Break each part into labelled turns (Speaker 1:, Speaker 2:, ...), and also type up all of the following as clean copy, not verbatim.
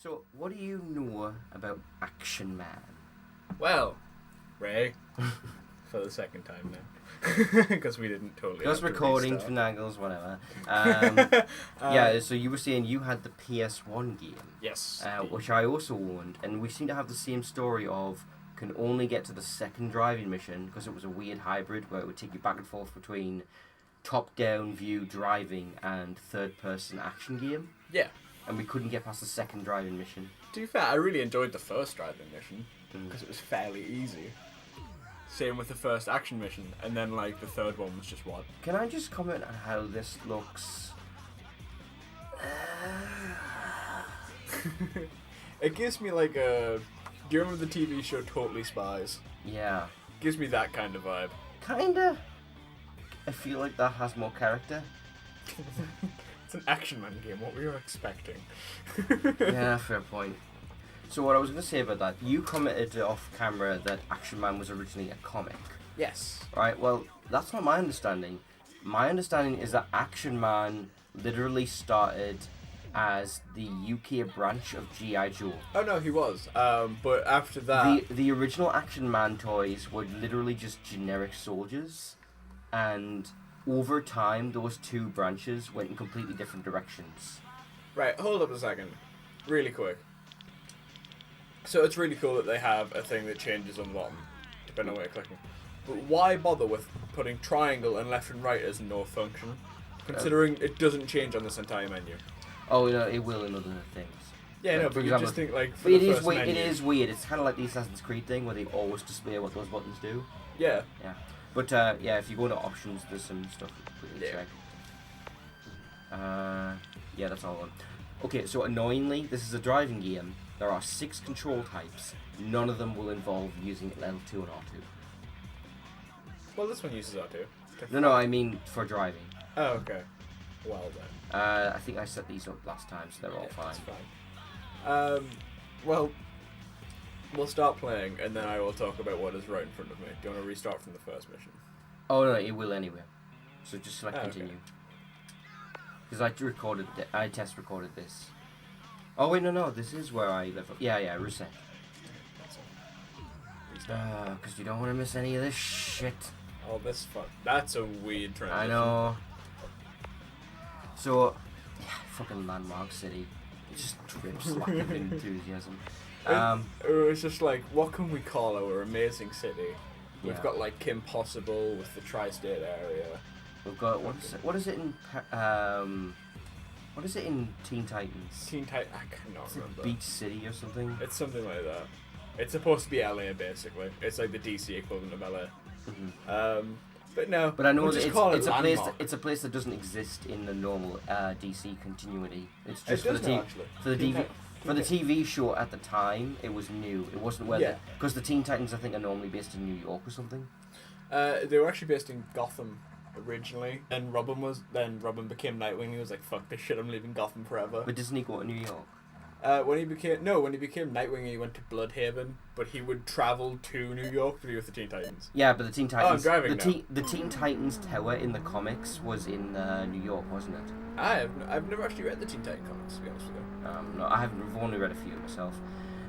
Speaker 1: So, what do you know about Action Man?
Speaker 2: Well, Ray, for the second time now, because we didn't totally.
Speaker 1: Just
Speaker 2: have to
Speaker 1: recording,
Speaker 2: restart.
Speaker 1: finagles, whatever. Yeah, so you were saying you had the PS1 game.
Speaker 2: Yes.
Speaker 1: Which I also owned, and we seem to have the same story of can only get to the second driving mission because it was a weird hybrid where it would take you back and forth between top-down view driving and third-person action game.
Speaker 2: Yeah.
Speaker 1: And we couldn't get past the second driving mission.
Speaker 2: To be fair, I really enjoyed the first driving mission because it was fairly easy. Same with the first action mission, and then like the third one was just what?
Speaker 1: Can I just comment on how this looks?
Speaker 2: It gives me like a. Do you remember the TV show Totally Spies?
Speaker 1: Yeah.
Speaker 2: Gives me that kind of vibe.
Speaker 1: Kinda. I feel like that has more character.
Speaker 2: It's an action man game. What were you expecting?
Speaker 1: Yeah, fair point. So what I was going to say about that, you commented off camera that Action Man was originally a comic.
Speaker 2: Yes.
Speaker 1: Right, well, that's not my understanding. My understanding is that Action Man literally started as the UK branch of G.I. Joe.
Speaker 2: Oh no, he was. But after that,
Speaker 1: The original Action Man toys were literally just generic soldiers, and over time those two branches went in completely different directions.
Speaker 2: right, hold up a second, really quick. So it's really cool that they have a thing that changes on the bottom, depending on where you're clicking. But why bother with putting triangle and left and right as no function, considering it doesn't change on this entire menu?
Speaker 1: Oh, no, it will in other things.
Speaker 2: Yeah,
Speaker 1: Like,
Speaker 2: no,
Speaker 1: for
Speaker 2: but you
Speaker 1: example-
Speaker 2: just think like for
Speaker 1: But
Speaker 2: the
Speaker 1: it is
Speaker 2: first
Speaker 1: weird.
Speaker 2: menu.
Speaker 1: It is weird. It's kind of like the Assassin's Creed thing where they always display what those buttons do.
Speaker 2: Yeah.
Speaker 1: Yeah. But yeah, if you go to options, there's some stuff to quickly
Speaker 2: Yeah.
Speaker 1: check. Yeah, that's all one. Okay, so annoyingly, this is a driving game. There are 6 control types. None of them will involve using L2 and R2.
Speaker 2: Well, this one uses R2.
Speaker 1: No, I mean for driving.
Speaker 2: Oh, okay. Well then.
Speaker 1: I think I set these up last time, so they're all fine.
Speaker 2: That's fine. Well, we'll start playing, and then I will talk about what is right in front of me. Do you want to restart from the first mission?
Speaker 1: Oh no, it will anyway. So just select
Speaker 2: Oh, okay.
Speaker 1: continue. Because I test recorded this. Oh wait, no, this is where I live. Yeah, reset.
Speaker 2: That's all. Restart.
Speaker 1: Because you don't want to miss any of this shit.
Speaker 2: Oh, this fuck. That's a weird transition.
Speaker 1: I know. So, yeah, fucking Landmark City. It just drips lack of enthusiasm.
Speaker 2: It was just like, what can we call our amazing city? We've
Speaker 1: Yeah.
Speaker 2: got like Kim Possible with the tri-state area.
Speaker 1: We've got what is it in what is it in Teen Titans?
Speaker 2: Teen Titan. I cannot
Speaker 1: Is it
Speaker 2: remember.
Speaker 1: Beach City or something?
Speaker 2: It's something like that. It's supposed to be LA basically. It's like the DC equivalent of LA.
Speaker 1: Mhm.
Speaker 2: But no.
Speaker 1: But I know
Speaker 2: we'll
Speaker 1: that
Speaker 2: just call
Speaker 1: it's
Speaker 2: it
Speaker 1: a place.
Speaker 2: Landmark.
Speaker 1: It's a place that doesn't exist in the normal DC continuity. It's
Speaker 2: It
Speaker 1: just for
Speaker 2: does
Speaker 1: the
Speaker 2: now,
Speaker 1: TV.
Speaker 2: actually.
Speaker 1: For the
Speaker 2: Teen
Speaker 1: TV.
Speaker 2: Ti-
Speaker 1: For the
Speaker 2: Teen
Speaker 1: TV show at the time, it was new. It wasn't where
Speaker 2: Yeah.
Speaker 1: because the Teen Titans I think are normally based in New York or something.
Speaker 2: They were actually based in Gotham originally, and Robin became Nightwing. He was like, "Fuck this shit! I'm leaving Gotham forever."
Speaker 1: But doesn't he go to New York?
Speaker 2: When he became Nightwing, he went to Bloodhaven, but he would travel to New York to be with the Teen Titans.
Speaker 1: Yeah, but the Teen Titans.
Speaker 2: driving
Speaker 1: the Teen Titans tower in the comics was in New York, wasn't it?
Speaker 2: I've never actually read the Teen Titan comics, to be honest with you.
Speaker 1: No, I've only read a few myself.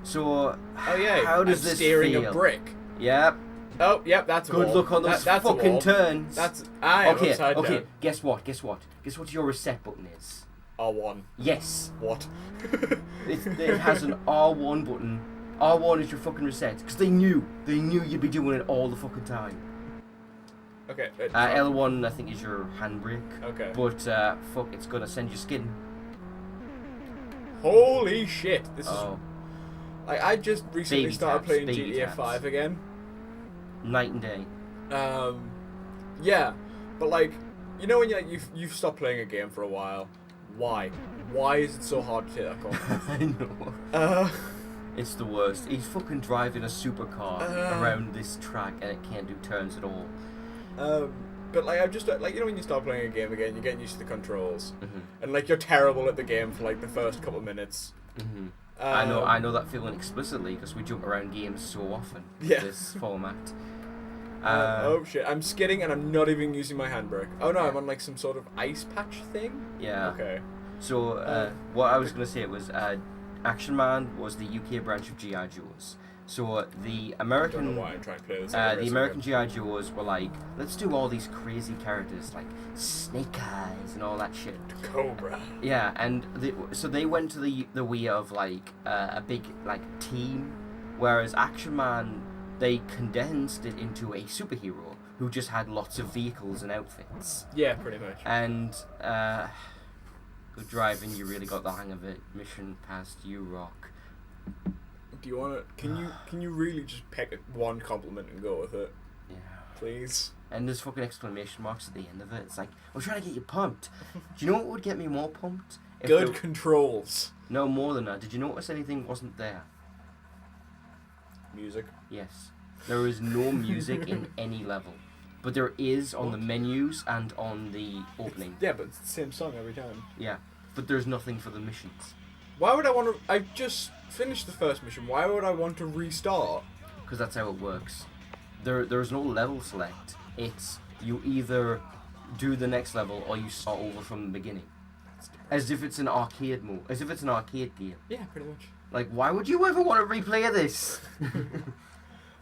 Speaker 1: So,
Speaker 2: Oh yeah,
Speaker 1: how does
Speaker 2: I'm
Speaker 1: this
Speaker 2: steering
Speaker 1: feel?
Speaker 2: a brick.
Speaker 1: Yep.
Speaker 2: Oh, yep, that's a
Speaker 1: Good
Speaker 2: wall.
Speaker 1: luck on those
Speaker 2: that's a
Speaker 1: fucking
Speaker 2: wall.
Speaker 1: turns.
Speaker 2: I am
Speaker 1: okay.
Speaker 2: upside
Speaker 1: Okay.
Speaker 2: down.
Speaker 1: Guess what? Guess what your reset button is?
Speaker 2: R1.
Speaker 1: Yes.
Speaker 2: What?
Speaker 1: It has an R1 button. R1 is your fucking reset. Because they knew you'd be doing it all the fucking time.
Speaker 2: Okay.
Speaker 1: L1 I think is your handbrake.
Speaker 2: Okay.
Speaker 1: But fuck, it's gonna send you skidding.
Speaker 2: Holy shit! This is.
Speaker 1: Oh,
Speaker 2: I just recently
Speaker 1: Baby
Speaker 2: started
Speaker 1: taps,
Speaker 2: playing
Speaker 1: baby
Speaker 2: GTA
Speaker 1: taps.
Speaker 2: 5 again.
Speaker 1: night and day.
Speaker 2: Yeah, but like, you know when you've stopped playing a game for a while. Why? Why is it so hard to take that call?
Speaker 1: I know.
Speaker 2: Uh,
Speaker 1: It's the worst. He's fucking driving a supercar
Speaker 2: Uh.
Speaker 1: around this track and it can't do turns at all.
Speaker 2: but like I've just like, you know when you start playing a game again, you're getting used to the controls,
Speaker 1: Mhm.
Speaker 2: and like you're terrible at the game for like the first couple of minutes.
Speaker 1: Mhm.
Speaker 2: Um,
Speaker 1: I know that feeling explicitly because we jump around games so often.
Speaker 2: Yeah.
Speaker 1: This format.
Speaker 2: Oh shit! I'm skidding and I'm not even using my handbrake. Oh no, I'm on like some sort of ice patch thing.
Speaker 1: Yeah.
Speaker 2: Okay.
Speaker 1: So what I was gonna say was Action Man was the UK branch of GI Joes. So the
Speaker 2: I don't
Speaker 1: American
Speaker 2: know why I'm trying to play this.
Speaker 1: the American GI Joes were like, let's do all these crazy characters like Snake Eyes and all that shit.
Speaker 2: Cobra.
Speaker 1: Yeah, and so they went to the way of like a big like team, whereas Action Man, they condensed it into a superhero who just had lots of vehicles and outfits.
Speaker 2: Yeah, pretty much.
Speaker 1: And good driving, you really got the hang of it. Mission past you rock.
Speaker 2: Do you want to? Can you really just pick one compliment and go with it,
Speaker 1: Yeah.
Speaker 2: please?
Speaker 1: And there's fucking exclamation marks at the end of it. It's like, I'm trying to get you pumped. Do you know what would get me more pumped? If
Speaker 2: Good controls.
Speaker 1: No, more than that. Did you notice anything wasn't there?
Speaker 2: Music.
Speaker 1: Yes. There is no music in any level. But there is on the menus and on the opening.
Speaker 2: Yeah, but it's the same song every time.
Speaker 1: Yeah. But there's nothing for the missions.
Speaker 2: Why would I want to? I just finished the first mission. Why would I want to restart?
Speaker 1: Because that's how it works. There's no level select. It's you either do the next level or you start over from the beginning. As if it's an arcade mode. As if it's an arcade game.
Speaker 2: Yeah, pretty much.
Speaker 1: Like, why would you ever want to replay this?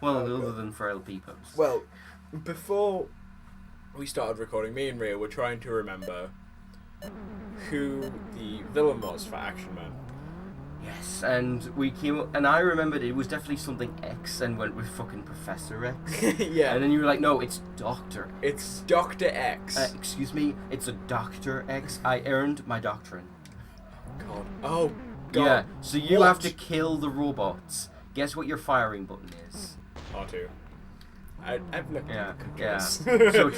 Speaker 1: Well, other than for LP pubs.
Speaker 2: Well, before we started recording, me and Ria were trying to remember who the villain was for Action Man.
Speaker 1: Yes, and we came up, and I remembered it was definitely something X, and went with fucking Professor X.
Speaker 2: Yeah.
Speaker 1: And then you were like, no, it's Doctor.
Speaker 2: It's Dr. X.
Speaker 1: Excuse me, it's a Doctor X. I earned my doctrine.
Speaker 2: God. Oh, God.
Speaker 1: Yeah, so you
Speaker 2: What?
Speaker 1: have to kill the robots. Guess what your firing button is?
Speaker 2: R2. I've looked
Speaker 1: Yeah,
Speaker 2: at the
Speaker 1: yeah.
Speaker 2: controls.
Speaker 1: So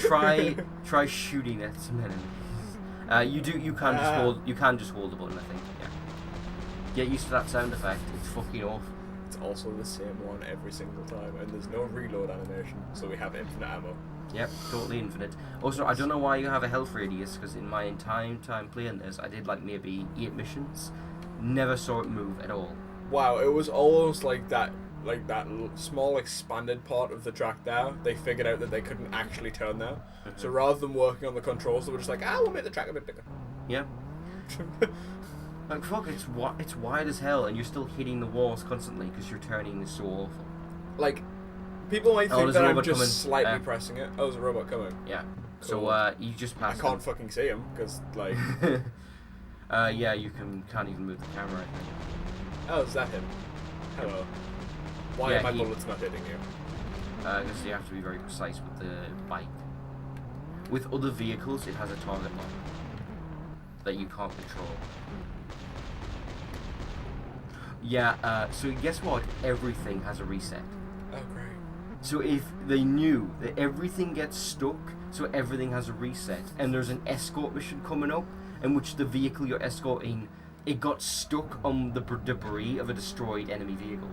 Speaker 1: try shooting at some enemies. You can just hold the button, I think. Yeah. Get used to that sound effect. It's fucking awful.
Speaker 2: It's also the same one every single time, and there's no reload animation, so we have infinite ammo.
Speaker 1: Yep, totally infinite. Also, I don't know why you have a health radius, because in my entire time playing this, I did like maybe 8 missions. Never saw it move at all.
Speaker 2: Wow, it was almost like that small expanded part of the track there. They figured out that they couldn't actually turn there, so rather than working on the controls, they were just like, we'll make the track a bit bigger.
Speaker 1: Yeah. Like, fuck, it's wide as hell, and you're still hitting the walls constantly because you're turning this so awful.
Speaker 2: Like, people might think
Speaker 1: there's
Speaker 2: that
Speaker 1: a
Speaker 2: I'm
Speaker 1: robot
Speaker 2: just
Speaker 1: coming.
Speaker 2: slightly pressing it. Oh, there's a robot coming.
Speaker 1: Yeah.
Speaker 2: Cool.
Speaker 1: So, you just
Speaker 2: I
Speaker 1: passed
Speaker 2: can't fucking see him, because, like...
Speaker 1: yeah, you can't even move the camera, I think.
Speaker 2: Oh, is that him? Hello. Why
Speaker 1: Yeah,
Speaker 2: are my bullets not hitting you?
Speaker 1: Because you have to be very precise with the bike. With other vehicles, it has a target lock that you can't control. Yeah, so guess what? Everything has a reset.
Speaker 2: Oh, great.
Speaker 1: So if they knew that everything gets stuck, so everything has a reset, and there's an escort mission coming up, in which the vehicle you're escorting, it got stuck on the debris of a destroyed enemy vehicle.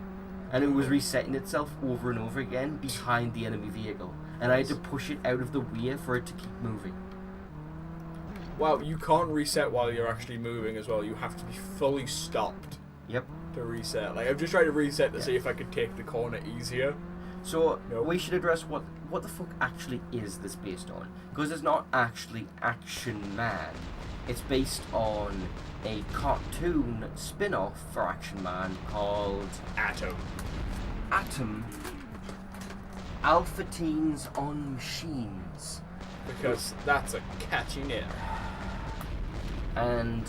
Speaker 1: And it was resetting itself over and over again behind the enemy vehicle. And I had to push it out of the way for it to keep moving.
Speaker 2: Wow, you can't reset while you're actually moving as well. You have to be fully stopped
Speaker 1: Yep.
Speaker 2: to reset. Like, I've just tried to reset to see if I could take the corner easier.
Speaker 1: So
Speaker 2: Nope.
Speaker 1: we should address what the fuck actually is this based on? Because it's not actually Action Man. It's based on a cartoon spin-off for Action Man called
Speaker 2: A.T.O.M.
Speaker 1: A.T.O.M. Alpha Teens on Machines.
Speaker 2: Because that's a catchy name.
Speaker 1: And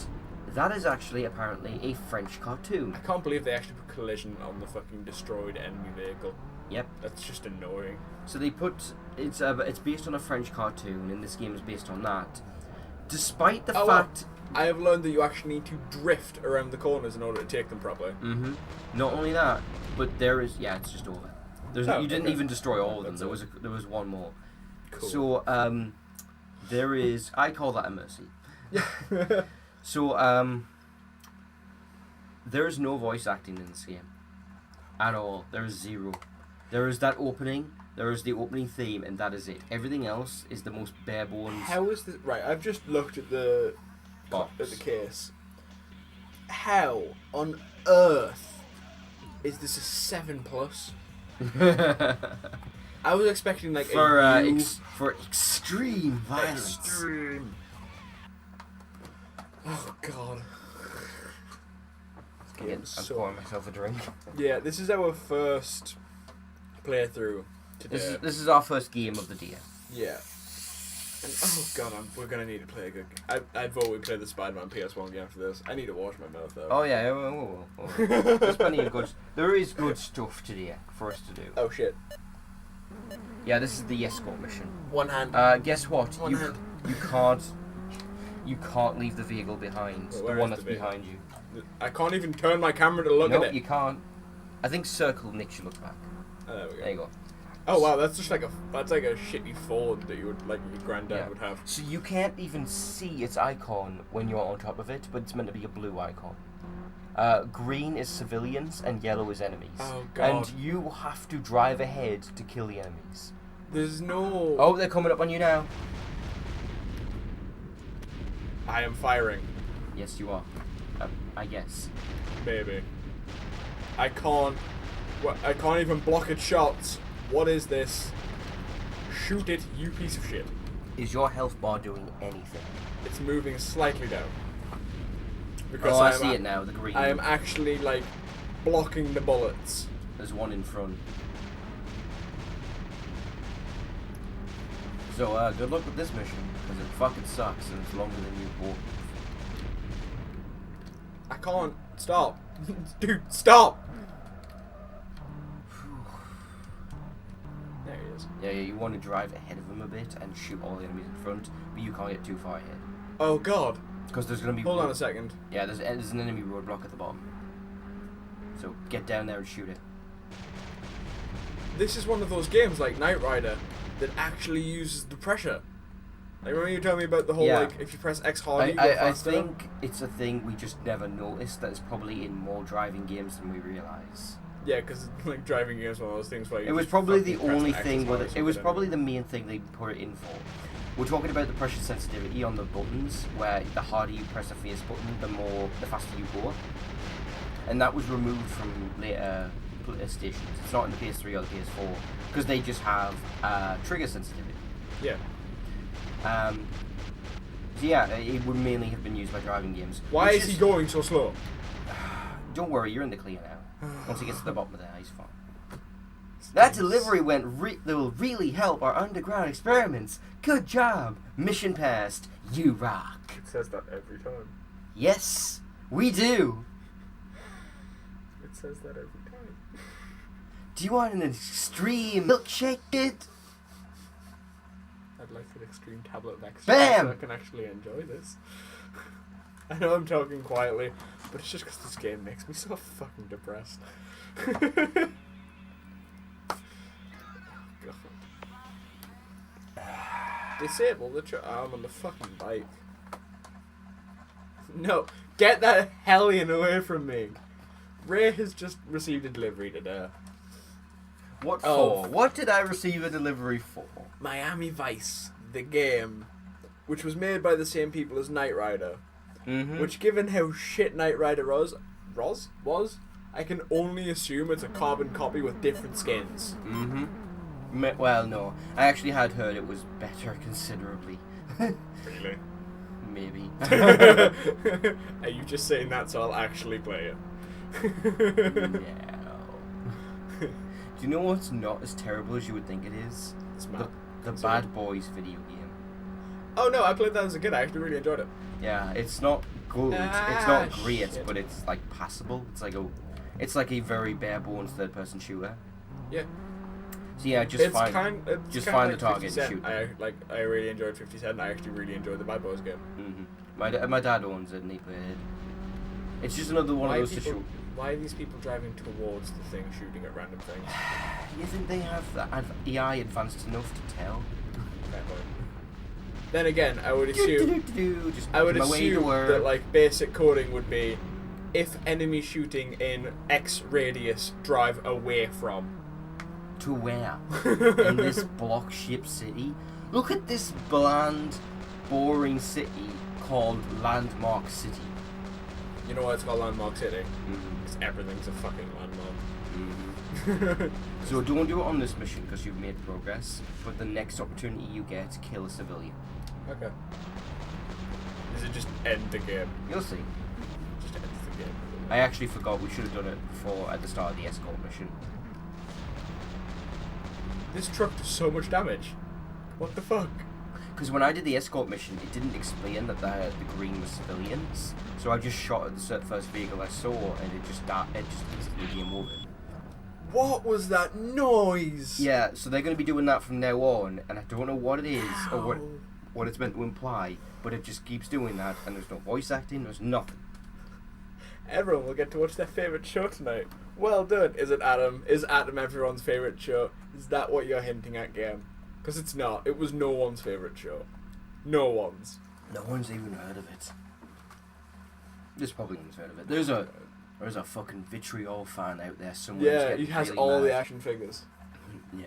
Speaker 1: that is actually apparently a French cartoon.
Speaker 2: I can't believe they actually put collision on the fucking destroyed enemy vehicle.
Speaker 1: Yep.
Speaker 2: That's just annoying.
Speaker 1: So they put it's based on a French cartoon, and this game is based on that. Despite the fact,
Speaker 2: I have learned that you actually need to drift around the corners in order to take them properly.
Speaker 1: mm-hmm. Not only that, but it's just over. You didn't even destroy all of them. There was one more.
Speaker 2: Cool.
Speaker 1: So there is. I call that a mercy. So there is no voice acting in this game at all. There is zero. There is that opening. There is the opening theme, and that is it. Everything else is the most bare bones.
Speaker 2: How is this? Right, I've just looked at the
Speaker 1: Box.
Speaker 2: at the case. How on earth is this a 7+? I was expecting like
Speaker 1: for
Speaker 2: a
Speaker 1: for extreme violence.
Speaker 2: extreme. Oh God. game
Speaker 1: I'm
Speaker 2: so...
Speaker 1: pouring myself a drink.
Speaker 2: Yeah, this is our first playthrough today.
Speaker 1: This is our first game of the day.
Speaker 2: Yeah. And, oh god, we're gonna need to play a good game. I'd vote we play the Spider-Man PS1 game after this. I need to wash my mouth though.
Speaker 1: Oh yeah, there's plenty of good. There is good stuff today for us to do.
Speaker 2: Oh shit.
Speaker 1: Yeah, this is the escort mission.
Speaker 2: One hand.
Speaker 1: Guess what?
Speaker 2: One hand.
Speaker 1: You can't leave the vehicle behind.
Speaker 2: Wait,
Speaker 1: The
Speaker 2: where
Speaker 1: one
Speaker 2: is
Speaker 1: that's
Speaker 2: the vehicle?
Speaker 1: behind you.
Speaker 2: I can't even turn my camera to look
Speaker 1: Nope,
Speaker 2: at it.
Speaker 1: you can't. I think circle makes you look back.
Speaker 2: Oh, there we go.
Speaker 1: There you go.
Speaker 2: Oh wow, that's just like a shitty Ford that you would like your granddad
Speaker 1: Yeah.
Speaker 2: would have.
Speaker 1: So you can't even see its icon when you're on top of it, but it's meant to be a blue icon. Green is civilians and yellow is enemies.
Speaker 2: Oh god.
Speaker 1: And you have to drive ahead to kill the enemies.
Speaker 2: There's no.
Speaker 1: Oh, they're coming up on you now.
Speaker 2: I am firing,
Speaker 1: Yes, you are. I guess.
Speaker 2: baby. I can't even block its shots. What is this? Shoot it, you piece of shit.
Speaker 1: Is your health bar doing anything?
Speaker 2: It's moving slightly down.
Speaker 1: Oh, I see it now, the green.
Speaker 2: I am actually like blocking the bullets.
Speaker 1: There's one in front. So, good luck with this mission, because it fucking sucks and it's longer than you thought.
Speaker 2: I can't stop. Dude, stop! There he is.
Speaker 1: Yeah, you want to drive ahead of them a bit and shoot all the enemies in front, but you can't get too far ahead.
Speaker 2: Oh god.
Speaker 1: Because there's going to be...
Speaker 2: Hold on a second.
Speaker 1: Yeah, there's an enemy roadblock at the bottom. So, get down there and shoot it.
Speaker 2: This is one of those games like Knight Rider that actually uses the pressure. Like, remember you told me about the whole,
Speaker 1: Yeah.
Speaker 2: like, if you press X hard, you go
Speaker 1: I
Speaker 2: faster?
Speaker 1: think it's a thing we just never noticed that is probably in more driving games than we realise.
Speaker 2: Yeah, because, like, driving games one of those things where you
Speaker 1: It was
Speaker 2: just
Speaker 1: probably the
Speaker 2: fucking press
Speaker 1: only
Speaker 2: X
Speaker 1: thing
Speaker 2: as hard
Speaker 1: with
Speaker 2: as
Speaker 1: it.
Speaker 2: you
Speaker 1: It was
Speaker 2: can.
Speaker 1: probably the main thing they put it in for. We're talking about the pressure sensitivity on the buttons, where the harder you press a face button, the faster you go. And that was removed from later stations. It's not in the PS3 or the PS4 because they just have trigger sensitivity.
Speaker 2: Yeah.
Speaker 1: So yeah, it would mainly have been used by driving games.
Speaker 2: Why
Speaker 1: which
Speaker 2: is he going so slow?
Speaker 1: Don't worry, you're in the clear now. Once he gets to the bottom of there, he's fine. That delivery will really help our underground experiments. Good job. Mission passed. You rock.
Speaker 2: It says that every time.
Speaker 1: Yes, we do.
Speaker 2: It says that every time.
Speaker 1: Do you want an extreme milkshake, kid?
Speaker 2: I'd like an extreme tablet of extra
Speaker 1: Bam!
Speaker 2: so I can actually enjoy this. I know I'm talking quietly, but it's just because this game makes me so fucking depressed. Disable the arm on the fucking bike. No, get that hellion away from me. Ray has just received a delivery today.
Speaker 1: What
Speaker 2: Oh.
Speaker 1: for? What did I receive a delivery for?
Speaker 2: Miami Vice, the game, which was made by the same people as Knight Rider.
Speaker 1: Mm-hmm.
Speaker 2: Which, given how shit Knight Rider was, I can only assume it's a carbon copy with different skins.
Speaker 1: Mm-hmm. Well, no. I actually had heard it was better considerably.
Speaker 2: Really?
Speaker 1: Maybe.
Speaker 2: Are you just saying that so I'll actually play it?
Speaker 1: No. Do you know what's not as terrible as you would think it is?
Speaker 2: It's mad.
Speaker 1: The Bad Boys video game.
Speaker 2: Oh no, I played that as a kid. I actually really enjoyed it.
Speaker 1: Yeah, it's not good. It's
Speaker 2: Ah,
Speaker 1: not great,
Speaker 2: shit.
Speaker 1: but it's like passable. It's like a very bare bones third person shooter.
Speaker 2: Yeah.
Speaker 1: So yeah, just
Speaker 2: It's
Speaker 1: find
Speaker 2: kind
Speaker 1: the
Speaker 2: like
Speaker 1: target
Speaker 2: 50
Speaker 1: and
Speaker 2: Cent.
Speaker 1: shoot.
Speaker 2: I really enjoyed 50 Cent. I actually really enjoyed the Bad Boys game.
Speaker 1: Mm-hmm. My dad owns it and he played it. It's just another one of those to shoot.
Speaker 2: Why are these people driving towards the thing, shooting at random things?
Speaker 1: You think they have the AI advanced enough to tell?
Speaker 2: Fair point. Then again, I would assume
Speaker 1: Just
Speaker 2: I would
Speaker 1: my way to
Speaker 2: assume
Speaker 1: work.
Speaker 2: that like basic coding would be if enemy shooting in X radius, drive away from.
Speaker 1: To where? In this block ship city? Look at this bland, boring city called Landmark City.
Speaker 2: You know why it's called Landmark City?
Speaker 1: Mm-hmm.
Speaker 2: Because everything's a fucking landmark.
Speaker 1: Mm-hmm. So don't do it on this mission because you've made progress, but the next opportunity you get, kill a civilian.
Speaker 2: Okay. Does it just end the game?
Speaker 1: You'll see.
Speaker 2: Just ends the game.
Speaker 1: I actually forgot we should have done it before at the start of the escort mission.
Speaker 2: This truck does so much damage. What the fuck?
Speaker 1: Because when I did the escort mission, it didn't explain that the green was civilians. So I just shot at the first vehicle I saw, and it just instantly game over.
Speaker 2: What was that noise?
Speaker 1: Yeah, so they're going to be doing that from now on, and I don't know what it is or what it's meant to imply, but it just keeps doing that, and there's no voice acting, there's nothing.
Speaker 2: Everyone will get to watch their favourite show tonight. Well done. Is it A.T.O.M? Is A.T.O.M everyone's favourite show? Is that what you're hinting at, game? Because it's not. It was no one's favourite show. No one's.
Speaker 1: No one's even heard of it. There's probably no one's heard of it. There's a fucking vitriol fan out there somewhere.
Speaker 2: Yeah, he has
Speaker 1: really
Speaker 2: all
Speaker 1: mad.
Speaker 2: the action figures.
Speaker 1: Yeah.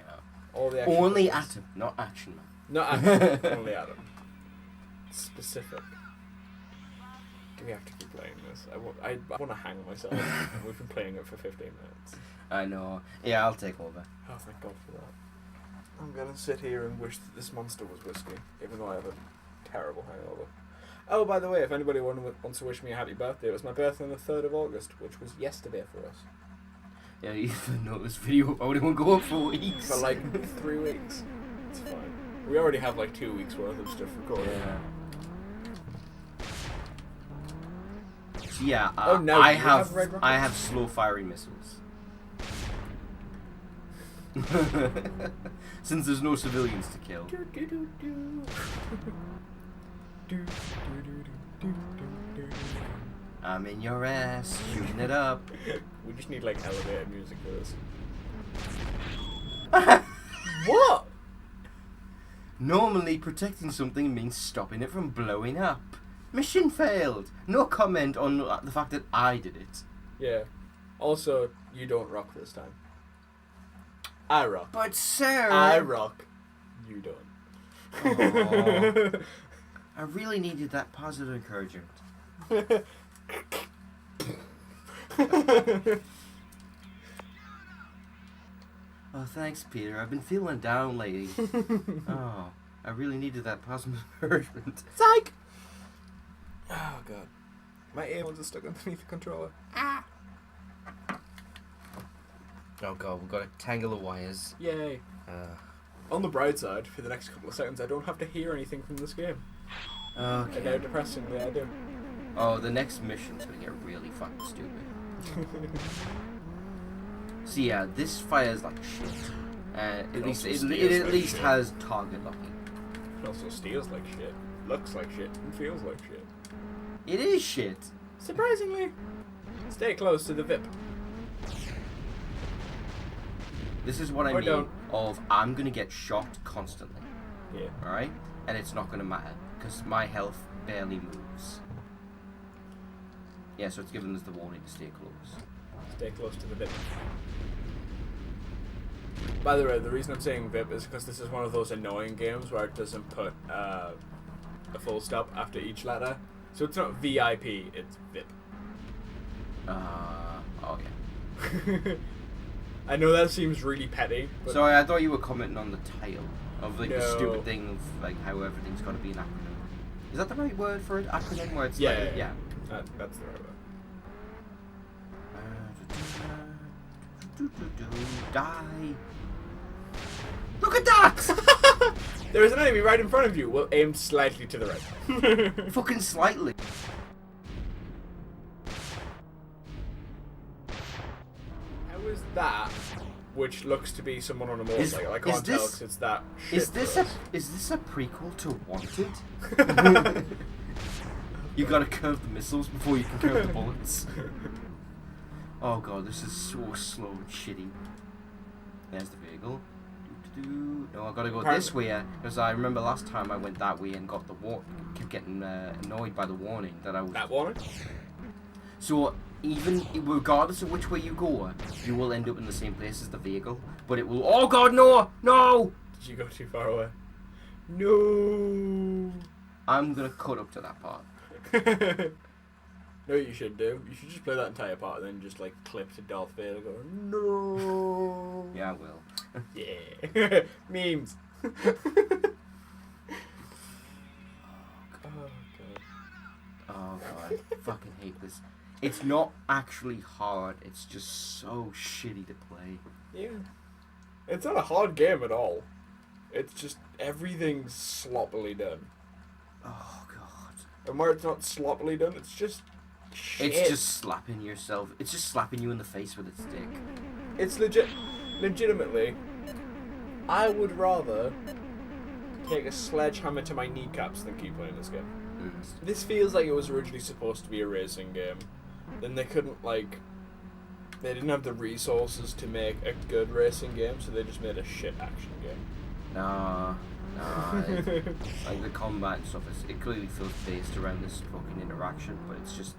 Speaker 2: All the action
Speaker 1: Only
Speaker 2: figures.
Speaker 1: A.T.O.M, not Action Man.
Speaker 2: Not A.T.O.M. Only A.T.O.M. Specific. Do we have to keep playing this? I want to hang myself. We've been playing it for 15 minutes.
Speaker 1: I know. Yeah, I'll take over.
Speaker 2: Oh, thank God for that. I'm gonna sit here and wish that this monster was whiskey, even though I have a terrible hangover. Oh, by the way, if anybody wants to wish me a happy birthday, it was my birthday on the 3rd of August, which was yesterday for us.
Speaker 1: Yeah, even though this video probably won't go up for weeks.
Speaker 2: For like 3 weeks. It's fine. We already have like 2 weeks worth of stuff recorded.
Speaker 1: Yeah. So yeah,
Speaker 2: Oh, no,
Speaker 1: I
Speaker 2: you
Speaker 1: have
Speaker 2: have red rockets?
Speaker 1: I have slow firing missiles. Since there's no civilians to kill. I'm in your ass, shooting it up.
Speaker 2: We just need like elevator music for this. What?
Speaker 1: Normally, protecting something means stopping it from blowing up. Mission failed. No comment on the fact that I did it.
Speaker 2: Yeah. Also, you don't rock this time. I rock.
Speaker 1: But sir,
Speaker 2: I rock. You don't.
Speaker 1: Aw. I really needed that positive encouragement. Oh, thanks, Peter. I've been feeling down lately. Oh, I really needed that positive encouragement.
Speaker 2: Psych! Oh, God. My A1s are stuck underneath the controller.
Speaker 1: Oh God, we've got a tangle of wires.
Speaker 2: Yay. On the bright side, for the next couple of seconds, I don't have to hear anything from this game.
Speaker 1: Okay.
Speaker 2: And now, depressingly, I do.
Speaker 1: Oh, the next mission's gonna get really fucking stupid. So yeah, this fires like shit. At least it at least has target locking.
Speaker 2: It also steals like shit, looks like shit, and feels like shit.
Speaker 1: It is shit.
Speaker 2: Surprisingly. Stay close to the VIP.
Speaker 1: This is what I
Speaker 2: Or
Speaker 1: mean
Speaker 2: don't.
Speaker 1: of I'm gonna get shot constantly.
Speaker 2: Yeah.
Speaker 1: Alright? And it's not gonna matter because my health barely moves. Yeah, so it's giving us the warning to stay close.
Speaker 2: Stay close to the VIP. By the way, the reason I'm saying VIP is because this is one of those annoying games where it doesn't put a full stop after each letter. So it's not VIP, it's VIP.
Speaker 1: Oh yeah.
Speaker 2: I know that seems really petty, but
Speaker 1: Sorry, I thought you were commenting on the title of like the
Speaker 2: No.
Speaker 1: stupid thing of like how everything's got to be an acronym. Is that the right word for an acronym where it's
Speaker 2: yeah,
Speaker 1: like
Speaker 2: yeah. That's the right word.
Speaker 1: Die. Look at that!
Speaker 2: There is an enemy right in front of you. Well, aim slightly to the right.
Speaker 1: Fucking slightly.
Speaker 2: How is that? Which looks to be someone on a motorcycle. I
Speaker 1: is
Speaker 2: can't tell
Speaker 1: this-
Speaker 2: 'cause it's that shit.
Speaker 1: Is this
Speaker 2: for
Speaker 1: a
Speaker 2: us.
Speaker 1: prequel to Wanted? You gotta curve the missiles before you can curve the bullets. Oh god, this is so slow and shitty. There's the vehicle. No, I gotta go this way because I remember last time I went that way and got the kept getting annoyed by the warning that I was.
Speaker 2: That warning?
Speaker 1: So even regardless of which way you go, you will end up in the same place as the vehicle. But it will. Oh god, no, no!
Speaker 2: Did you go too far away? No.
Speaker 1: I'm gonna cut up to that part.
Speaker 2: No, you should do. You should just play that entire part and then just like clip to Darth Vader going, no.
Speaker 1: Yeah, I will.
Speaker 2: Yeah. Memes. Oh god.
Speaker 1: Oh god, I fucking hate this. It's not actually hard. It's just so shitty to play.
Speaker 2: Yeah. It's not a hard game at all. It's just everything's sloppily done.
Speaker 1: Oh god.
Speaker 2: And where it's not sloppily done, it's just shit.
Speaker 1: It's just slapping yourself. It's just slapping you in the face with its dick.
Speaker 2: It's legitimately, I would rather take a sledgehammer to my kneecaps than keep playing this game. This feels like it was originally supposed to be a racing game. Then they couldn't, like, they didn't have the resources to make a good racing game, so they just made a shit action game.
Speaker 1: Nah. Like the combat and stuff, it clearly feels based around this fucking interaction, but it's just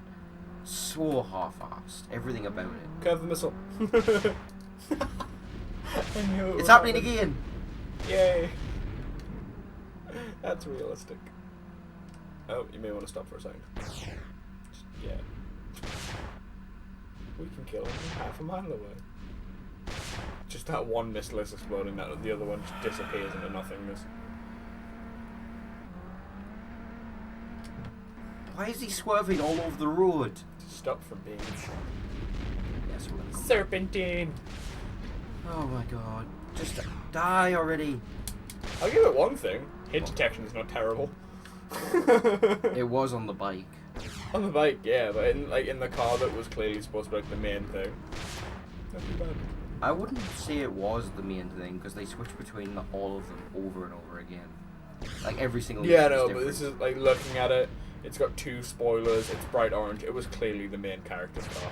Speaker 1: so half-assed. Everything about it.
Speaker 2: Curve the missile.
Speaker 1: It's happening again!
Speaker 2: Yay! That's realistic. Oh, you may want to stop for a second. Yeah. We can kill him half a mile away. Just that one missile is exploding, that the other one just disappears into nothingness.
Speaker 1: Why is he swerving all over the road?
Speaker 2: Stop from being
Speaker 1: Yes, we're gonna...
Speaker 2: Serpentine!
Speaker 1: Oh my god. Just die already.
Speaker 2: I'll give it one thing. Hit detection is not terrible.
Speaker 1: It was on the bike.
Speaker 2: On the bike, yeah, but in the car that was clearly supposed to be like the main thing. Not too bad.
Speaker 1: I wouldn't say it was the main thing, because they switch between all of them over and over again. Like every single
Speaker 2: Yeah,
Speaker 1: mission is
Speaker 2: no, but
Speaker 1: different.
Speaker 2: this is like looking at it. It's got 2 spoilers. It's bright orange. It was clearly the main character's car.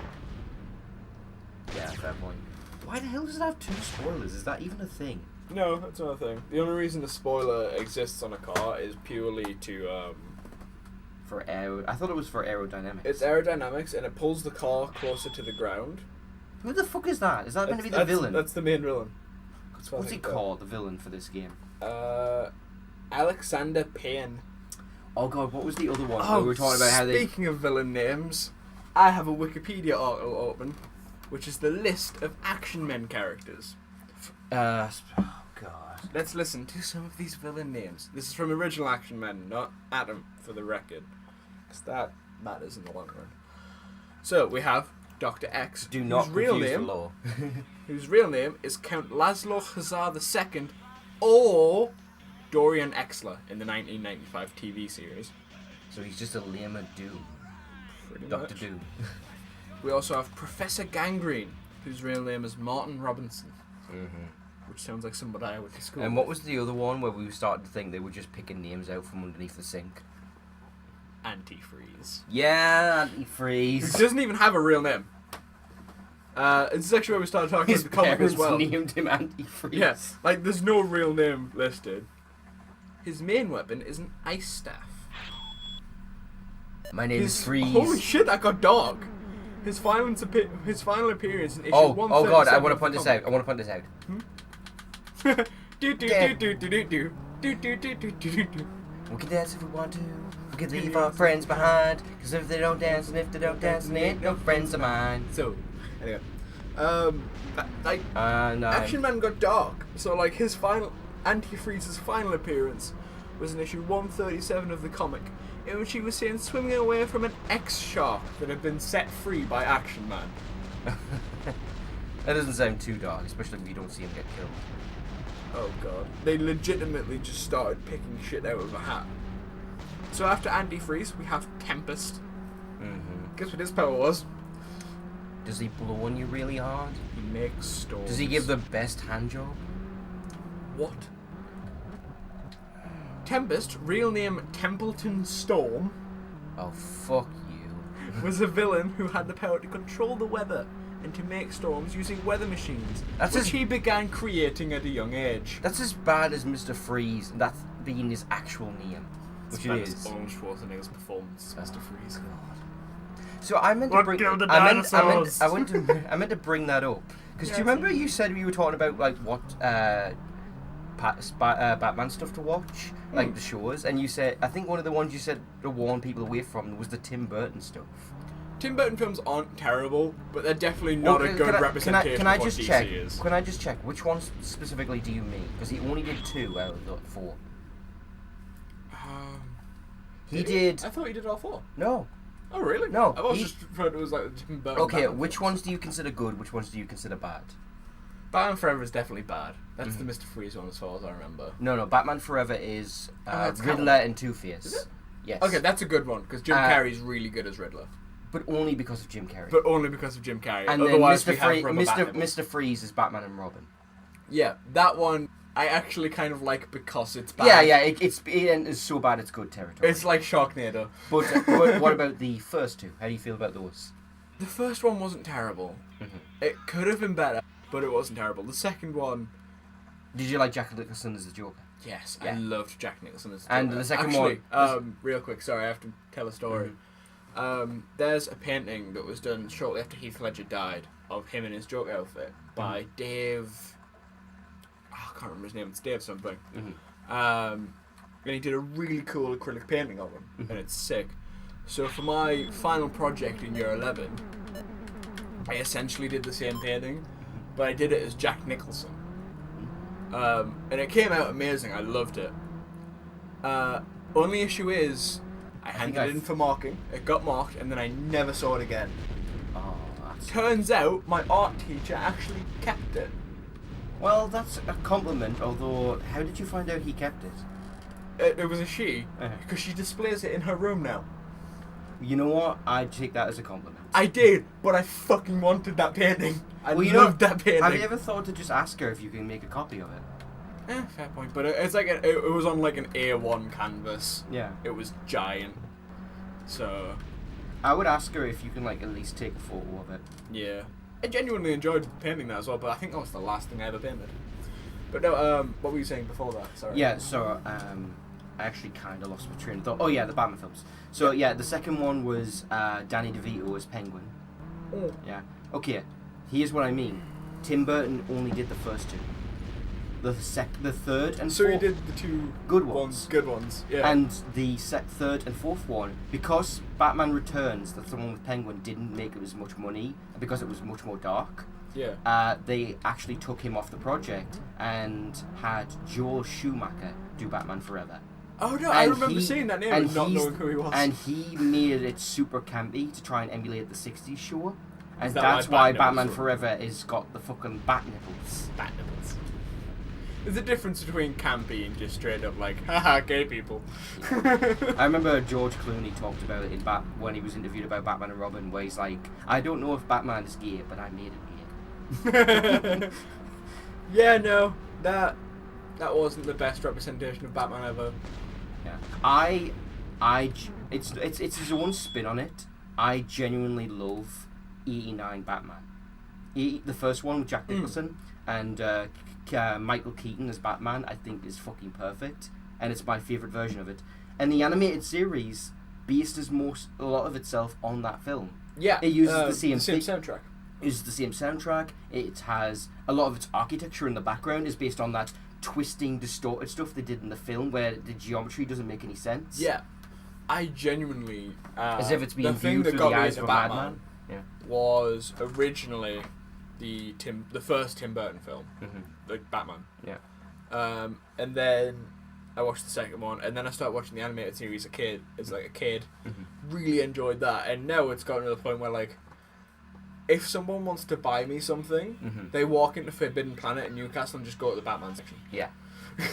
Speaker 1: Yeah, fair point. Why the hell does it have 2 spoilers? Is that even a thing?
Speaker 2: No, that's not a thing. The only reason the spoiler exists on a car is purely to
Speaker 1: For aero... I thought it was for aerodynamics.
Speaker 2: it's aerodynamics, and it pulls the car closer to the ground.
Speaker 1: Who the fuck is that? Is that meant to be the
Speaker 2: That's-
Speaker 1: villain?
Speaker 2: That's the main villain.
Speaker 1: What's he called, the villain for this game?
Speaker 2: Alexander Payne.
Speaker 1: Oh god, what was the other one? Where we were talking about how they...
Speaker 2: Speaking of villain names, I have a Wikipedia article open, which is the list of Action Men characters.
Speaker 1: Oh god.
Speaker 2: Let's listen to some of these villain names. This is from original Action Men, not A.T.O.M, for the record. Because that matters in the long run. So, we have Dr. X,
Speaker 1: Do not
Speaker 2: whose real
Speaker 1: confuse
Speaker 2: name,
Speaker 1: the law.
Speaker 2: whose real name is Count Laszlo Khazar II, or Dorian Exler in the 1995 TV series.
Speaker 1: So he's just a lame Doom.
Speaker 2: Pretty
Speaker 1: Dr.
Speaker 2: much.
Speaker 1: Doom.
Speaker 2: We also have Professor Gangrene, whose real name is Martin Robinson.
Speaker 1: Mm-hmm.
Speaker 2: Which sounds like somebody I went to school
Speaker 1: And
Speaker 2: with.
Speaker 1: what was the other one where we started to think they were just picking names out from underneath the sink?
Speaker 2: Antifreeze.
Speaker 1: Yeah,
Speaker 2: He
Speaker 1: Antifreeze.
Speaker 2: doesn't even have a real name. This is actually where we started talking
Speaker 1: His
Speaker 2: about the comic
Speaker 1: parents
Speaker 2: as well.
Speaker 1: named him Antifreeze.
Speaker 2: Yes, like there's no real name listed. His main weapon is an ice staff.
Speaker 1: My name is Freeze.
Speaker 2: Holy shit, that got dark. His final appearance in issue 137.
Speaker 1: Oh god, I want to
Speaker 2: of
Speaker 1: point
Speaker 2: the
Speaker 1: this out. I want to point this out.
Speaker 2: do do do do do do do do do do do do do.
Speaker 1: We can dance if we want to. We can leave our friends behind. Cause if they don't dance and if they don't dance, then they ain't no friends of mine.
Speaker 2: So, anyway, like
Speaker 1: No.
Speaker 2: Action Man got dark. So like his final Antifreeze's final appearance was in issue 137 of the comic, in which he was seen swimming away from an X-Shark that had been set free by Action Man.
Speaker 1: That doesn't sound too dark, especially if you don't see him get killed.
Speaker 2: Oh god. They legitimately just started picking shit out of a hat. So after Antifreeze, we have Tempest.
Speaker 1: Mm-hmm.
Speaker 2: Guess what his power was?
Speaker 1: Does he blow on you really hard?
Speaker 2: He makes storms.
Speaker 1: Does he give the best hand job?
Speaker 2: What? Tempest, real name Templeton Storm,
Speaker 1: Oh, fuck you.
Speaker 2: was a villain who had the power to control the weather and to make storms using weather machines,
Speaker 1: That's
Speaker 2: which
Speaker 1: his-
Speaker 2: he began creating at a young age.
Speaker 1: That's as bad as Mr. Freeze, and that's being his actual name. Which it is.
Speaker 2: Arnold Schwarzenegger's performance, Mr. Freeze.
Speaker 1: So I meant to
Speaker 2: What
Speaker 1: bring.
Speaker 2: killed the
Speaker 1: I meant
Speaker 2: dinosaurs?
Speaker 1: I meant to bring that up because do you remember you said we were talking about like what Batman stuff to watch, like the shows, and you said I think one of the ones you said to warn people away from was the Tim Burton stuff.
Speaker 2: Tim Burton films aren't terrible, but they're definitely not
Speaker 1: Well,
Speaker 2: a good representation
Speaker 1: can I
Speaker 2: of what
Speaker 1: just
Speaker 2: DC
Speaker 1: check?
Speaker 2: is.
Speaker 1: Can I just check which ones specifically do you mean? Because he only did 2 out of the 4. He did.
Speaker 2: I thought he did all 4.
Speaker 1: No.
Speaker 2: Oh, really?
Speaker 1: No,
Speaker 2: I've always just referred to it as like the Tim Burton.
Speaker 1: Okay,
Speaker 2: Batman
Speaker 1: which
Speaker 2: films.
Speaker 1: ones do you consider good? Which ones do you consider bad?
Speaker 2: Batman Forever is definitely bad. That's
Speaker 1: Mm-hmm.
Speaker 2: the Mr. Freeze one, as far as I remember.
Speaker 1: No, Batman Forever is
Speaker 2: that's
Speaker 1: Riddler
Speaker 2: Catwoman.
Speaker 1: and Two-Face.
Speaker 2: Is it?
Speaker 1: Yes.
Speaker 2: Okay, that's a good one because Jim Carrey's really good as Riddler,
Speaker 1: But only because of Jim Carrey.
Speaker 2: but only because of Jim Carrey.
Speaker 1: and
Speaker 2: Otherwise,
Speaker 1: then
Speaker 2: we have rubber bat nipples.
Speaker 1: Mr. Freeze is Batman and Robin.
Speaker 2: Yeah, that one I actually kind of like because it's bad.
Speaker 1: Yeah, it's so bad it's good territory.
Speaker 2: It's like Sharknado.
Speaker 1: But what about the first two? How do you feel about those?
Speaker 2: The first one wasn't terrible.
Speaker 1: Mm-hmm.
Speaker 2: It could have been better, but it wasn't terrible. The second one,
Speaker 1: Did you like Jack Nicholson as the Joker?
Speaker 2: yes,
Speaker 1: Yeah.
Speaker 2: I loved Jack Nicholson as
Speaker 1: And
Speaker 2: Joker.
Speaker 1: the second
Speaker 2: Actually,
Speaker 1: one-
Speaker 2: real quick, sorry, I have to tell a story. There's a painting that was done shortly after Heath Ledger died of him in his Joker outfit by Dave. I can't remember his name. It's Dave something. And he did a really cool acrylic painting of him, and it's sick. So for my final project in year 11, I essentially did the same painting, but I did it as Jack Nicholson. And it came out amazing. I loved it. Only issue is, I handed it in for marking. It got marked, and then I never saw it again.
Speaker 1: Oh, that's...
Speaker 2: Turns out my art teacher actually kept it.
Speaker 1: Well, that's a compliment, although how did you find out he kept it?
Speaker 2: It was a she, because she displays it in her room now.
Speaker 1: You know what? I'd take that as a compliment.
Speaker 2: I did, but I fucking wanted that painting. I
Speaker 1: Well, you
Speaker 2: loved
Speaker 1: know,
Speaker 2: that painting.
Speaker 1: Have you ever thought to just ask her if you can make a copy of it?
Speaker 2: Fair point. But it's like it was on like an A1 canvas.
Speaker 1: Yeah.
Speaker 2: It was giant. So
Speaker 1: I would ask her if you can like at least take a photo of it.
Speaker 2: yeah, I genuinely enjoyed painting that as well. But I think that was the last thing I ever painted. But no, what were you saying before that? Sorry.
Speaker 1: Yeah, so I actually kind of lost my train of thought. Oh yeah, the Batman films. So yeah, the second one was Danny DeVito as Penguin.
Speaker 2: Oh.
Speaker 1: Yeah. Okay, here's what I mean. Tim Burton only did the first two. The third and
Speaker 2: So
Speaker 1: fourth
Speaker 2: he did the two
Speaker 1: good ones.
Speaker 2: Good ones. Yeah.
Speaker 1: And the third and fourth one, because Batman Returns, that's the one with Penguin, didn't make as much money because it was much more dark.
Speaker 2: yeah.
Speaker 1: They actually took him off the project and had Joel Schumacher do Batman Forever.
Speaker 2: Oh no, I
Speaker 1: And
Speaker 2: remember seeing that name and not
Speaker 1: he's-
Speaker 2: knowing who he was.
Speaker 1: And he made it super campy to try and emulate the 60s show. And
Speaker 2: Is that
Speaker 1: that's
Speaker 2: why
Speaker 1: why
Speaker 2: Bat
Speaker 1: Batman
Speaker 2: nipples were-
Speaker 1: Forever is got the fucking bat nipples.
Speaker 2: Bat nipples. There's a difference between campy and just straight up like, haha, gay people.
Speaker 1: I remember George Clooney talked about it in when he was interviewed about Batman and Robin, where he's like, I don't know if Batman is gay, but I made it gay.
Speaker 2: Yeah, no, that wasn't the best representation of Batman ever.
Speaker 1: Yeah. It's his own spin on it. I genuinely love 89 Batman. The first one with Jack Nicholson and Michael Keaton as Batman, I think is fucking perfect, and it's my favourite version of it. And the animated series based a lot of itself on that film.
Speaker 2: Yeah,
Speaker 1: It uses the same
Speaker 2: soundtrack.
Speaker 1: It uses the same soundtrack. It has a lot of its architecture in the background is based on that twisting, distorted stuff they did in the film, where the geometry doesn't make any sense.
Speaker 2: Yeah, I genuinely
Speaker 1: As if it's being
Speaker 2: the thing
Speaker 1: viewed
Speaker 2: that
Speaker 1: through
Speaker 2: got
Speaker 1: the
Speaker 2: me
Speaker 1: eyes
Speaker 2: into
Speaker 1: of a
Speaker 2: Batman
Speaker 1: madman. Yeah.
Speaker 2: was originally the first Tim Burton film, like Batman.
Speaker 1: Yeah.
Speaker 2: And then I watched the second one, and then I started watching the animated series as a kid. Really enjoyed that, and now it's gotten to the point where like, if someone wants to buy me something, they walk into Forbidden Planet in Newcastle and just go to the Batman section.
Speaker 1: Yeah.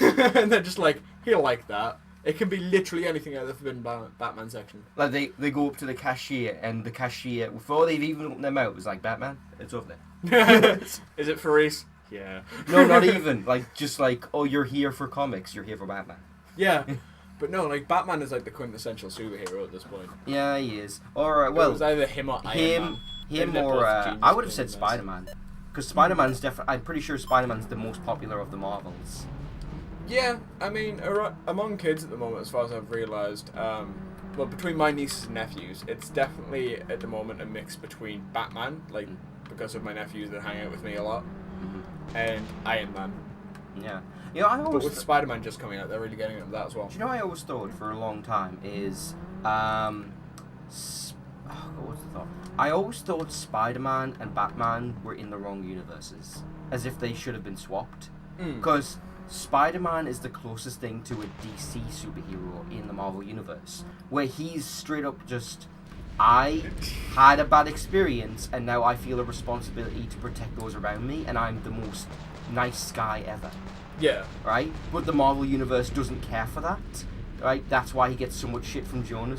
Speaker 2: And they're just like, he'll like that. It can be literally anything out of the Forbidden Batman section.
Speaker 1: Like they go up to the cashier, and the cashier, before they've even opened their mouth, was like, Batman, it's over there.
Speaker 2: Is it Faris? Yeah.
Speaker 1: No, not even. Like, just like, oh, you're here for comics, you're here for Batman.
Speaker 2: Yeah. But no, like, Batman is like the quintessential superhero at this point.
Speaker 1: Yeah, he is. Alright, well,
Speaker 2: it was either him or Iron Man.
Speaker 1: him
Speaker 2: They're
Speaker 1: or,
Speaker 2: both genius
Speaker 1: I would have said
Speaker 2: villains.
Speaker 1: Spider-Man. Because Spider-Man's definitely, I'm pretty sure Spider-Man's the most popular of the Marvels.
Speaker 2: Yeah, I mean, among kids at the moment, as far as I've realised, well, between my nieces and nephews, it's definitely at the moment a mix between Batman, like, because of my nephews that hang out with me a lot, and Iron Man.
Speaker 1: Yeah. You know, I
Speaker 2: But
Speaker 1: always
Speaker 2: with Spider-Man just coming out, they're really getting into that as well.
Speaker 1: do you know what I always thought for a long time is, what's the thought? I always thought Spider-Man and Batman were in the wrong universes, as if they should have been swapped. Because Spider-Man is the closest thing to a DC superhero in the Marvel universe, where he's straight up just I had a bad experience, and now I feel a responsibility to protect those around me, and I'm the most nice guy ever.
Speaker 2: Yeah.
Speaker 1: Right? But the Marvel Universe doesn't care for that. Right? That's why he gets so much shit from Jonah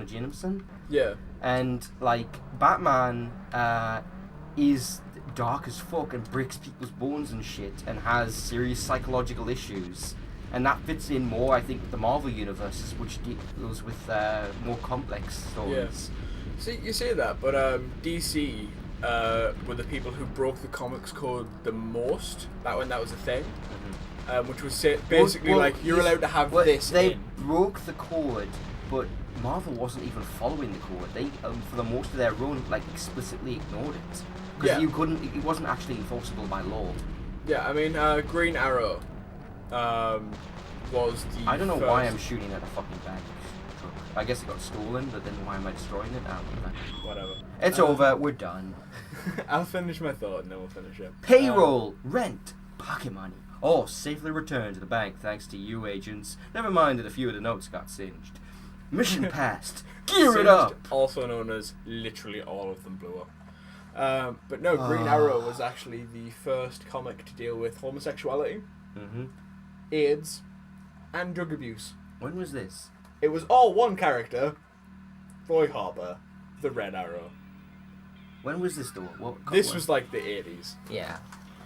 Speaker 1: Jameson.
Speaker 2: Yeah.
Speaker 1: And, like, Batman is dark as fuck and breaks people's bones and shit and has serious psychological issues. And that fits in more, I think, with the Marvel Universe, which deals with more complex stories.
Speaker 2: Yeah. See, you say that, but DC were the people who broke the comics code the most. That when that was a thing. Which was basically like, you're allowed to have this
Speaker 1: They
Speaker 2: in.
Speaker 1: broke the code, but Marvel wasn't even following the code. They, for the most of their run, like, explicitly ignored it. Because it wasn't actually enforceable by law.
Speaker 2: Yeah, I mean, Green Arrow was the
Speaker 1: I don't know
Speaker 2: first...
Speaker 1: why I'm shooting at a fucking bank truck. I guess it got stolen, but then why am I destroying it? I don't know.
Speaker 2: Whatever.
Speaker 1: It's over, we're done.
Speaker 2: I'll finish my thought and then we'll finish it.
Speaker 1: Payroll, rent, pocket money. All safely returned to the bank thanks to you agents. Never mind that a few of the notes got singed. Mission passed. Gear it up!
Speaker 2: Also known as literally all of them blew up. But no, Green Arrow was actually the first comic to deal with homosexuality, AIDS, and drug abuse.
Speaker 1: When was this?
Speaker 2: It was all one character, Roy Harper, the Red Arrow.
Speaker 1: When was this though?
Speaker 2: This was like the 80s.
Speaker 1: Yeah.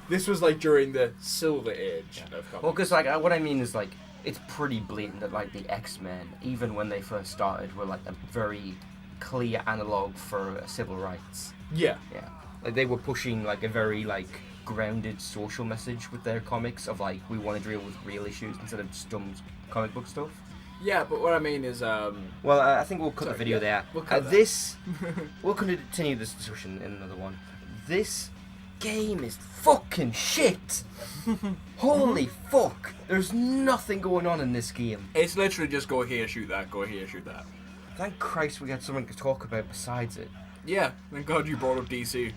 Speaker 2: This was like during the Silver Age of comics.
Speaker 1: Well, because like what I mean is like it's pretty blatant that like the X-Men, even when they first started, were like a very clear analog for civil rights.
Speaker 2: Yeah.
Speaker 1: Yeah. Like they were pushing like a very like grounded social message with their comics of like we want to deal with real issues instead of just dumb comic book stuff.
Speaker 2: Yeah, but what I mean is
Speaker 1: Well, I think we'll cut the video there.
Speaker 2: We'll cut
Speaker 1: this we'll continue this discussion in another one. This game is fucking shit. Holy fuck. There's nothing going on in this game.
Speaker 2: It's literally just go here, shoot that, go here, shoot that.
Speaker 1: Thank Christ we had something to talk about besides it.
Speaker 2: Yeah, thank God you brought up DC.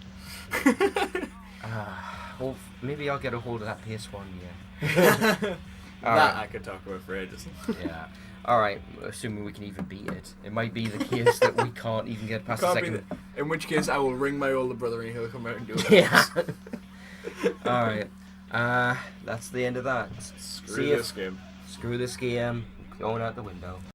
Speaker 1: Well, maybe I'll get a hold of that PS1, yeah.
Speaker 2: I could talk about for ages.
Speaker 1: Yeah. Alright, assuming we can even beat it. It might be the case that we can't even get past the second...
Speaker 2: In which case, I will ring my older brother and he'll come out and do it.
Speaker 1: Yeah. Alright. That's the end of that.
Speaker 2: Screw this game.
Speaker 1: Screw this game. Going out the window.